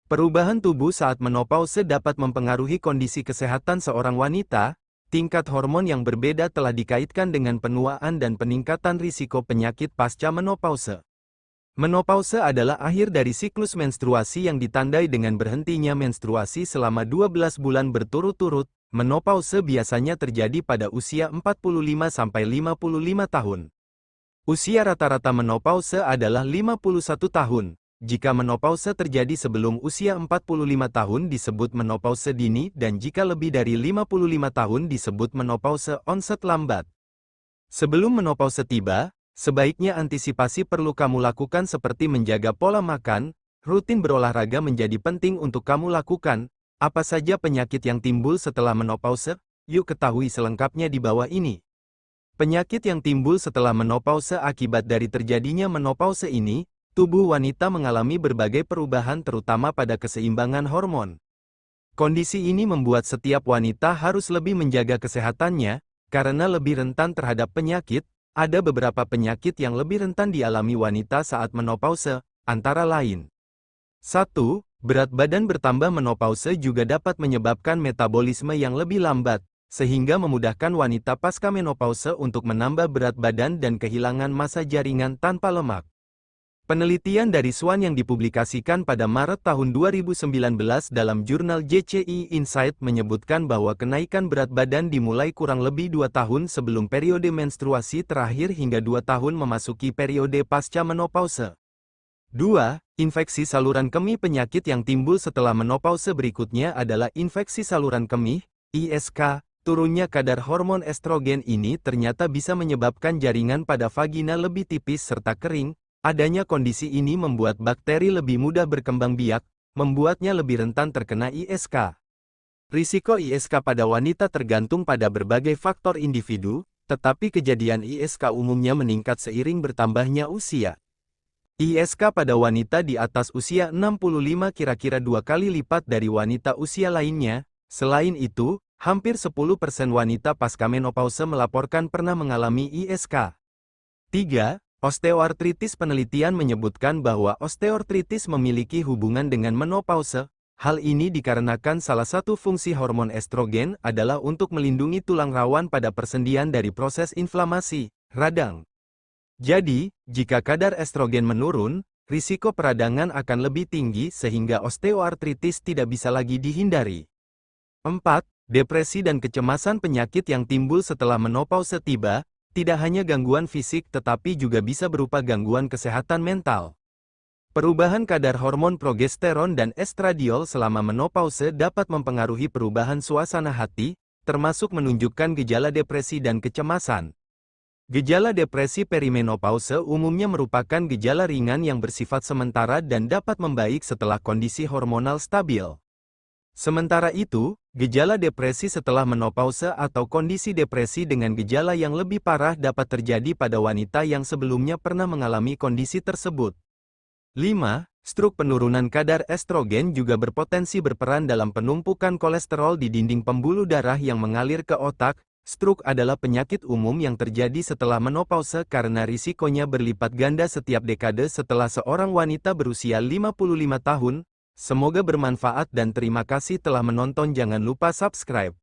Perubahan tubuh saat menopause dapat mempengaruhi kondisi kesehatan seorang wanita. Tingkat hormon yang berbeda telah dikaitkan dengan penuaan dan peningkatan risiko penyakit pasca menopause. Menopause adalah akhir dari siklus menstruasi yang ditandai dengan berhentinya menstruasi selama 12 bulan berturut-turut. Menopause biasanya terjadi pada usia 45-55 tahun. Usia rata-rata menopause adalah 51 tahun. Jika menopause terjadi sebelum usia 45 tahun disebut menopause dini dan jika lebih dari 55 tahun disebut menopause onset lambat. Sebelum menopause tiba, sebaiknya antisipasi perlu kamu lakukan seperti menjaga pola makan, rutin berolahraga menjadi penting untuk kamu lakukan. Apa saja penyakit yang timbul setelah menopause? Yuk ketahui selengkapnya di bawah ini. Penyakit yang timbul setelah menopause akibat dari terjadinya menopause ini, tubuh wanita mengalami berbagai perubahan terutama pada keseimbangan hormon. Kondisi ini membuat setiap wanita harus lebih menjaga kesehatannya, karena lebih rentan terhadap penyakit. Ada beberapa penyakit yang lebih rentan dialami wanita saat menopause, antara lain. 1. Berat badan bertambah. Menopause juga dapat menyebabkan metabolisme yang lebih lambat, sehingga memudahkan wanita pasca menopause untuk menambah berat badan dan kehilangan massa jaringan tanpa lemak. Penelitian dari Swan yang dipublikasikan pada Maret tahun 2019 dalam jurnal JCI Insight menyebutkan bahwa kenaikan berat badan dimulai kurang lebih 2 tahun sebelum periode menstruasi terakhir hingga 2 tahun memasuki periode pasca menopause. 2. Infeksi saluran kemih. Penyakit yang timbul setelah menopause berikutnya adalah infeksi saluran kemih, ISK. Turunnya kadar hormon estrogen ini ternyata bisa menyebabkan jaringan pada vagina lebih tipis serta kering. Adanya kondisi ini membuat bakteri lebih mudah berkembang biak, membuatnya lebih rentan terkena ISK. Risiko ISK pada wanita tergantung pada berbagai faktor individu, tetapi kejadian ISK umumnya meningkat seiring bertambahnya usia. ISK pada wanita di atas usia 65 kira-kira 2 kali lipat dari wanita usia lainnya. Selain itu, hampir 10% wanita pasca menopause melaporkan pernah mengalami ISK. 3. Osteoartritis. Penelitian menyebutkan bahwa osteoartritis memiliki hubungan dengan menopause. Hal ini dikarenakan salah satu fungsi hormon estrogen adalah untuk melindungi tulang rawan pada persendian dari proses inflamasi, radang. Jadi, jika kadar estrogen menurun, risiko peradangan akan lebih tinggi sehingga osteoartritis tidak bisa lagi dihindari. 4. Depresi dan kecemasan. Penyakit yang timbul setelah menopause tiba, tidak hanya gangguan fisik tetapi juga bisa berupa gangguan kesehatan mental. Perubahan kadar hormon progesteron dan estradiol selama menopause dapat mempengaruhi perubahan suasana hati, termasuk menunjukkan gejala depresi dan kecemasan. Gejala depresi perimenopause umumnya merupakan gejala ringan yang bersifat sementara dan dapat membaik setelah kondisi hormonal stabil. Sementara itu, gejala depresi setelah menopause atau kondisi depresi dengan gejala yang lebih parah dapat terjadi pada wanita yang sebelumnya pernah mengalami kondisi tersebut. 5. Stroke. Penurunan kadar estrogen juga berpotensi berperan dalam penumpukan kolesterol di dinding pembuluh darah yang mengalir ke otak. Stroke adalah penyakit umum yang terjadi setelah menopause karena risikonya berlipat ganda setiap dekade setelah seorang wanita berusia 55 tahun. Semoga bermanfaat dan terima kasih telah menonton. Jangan lupa subscribe.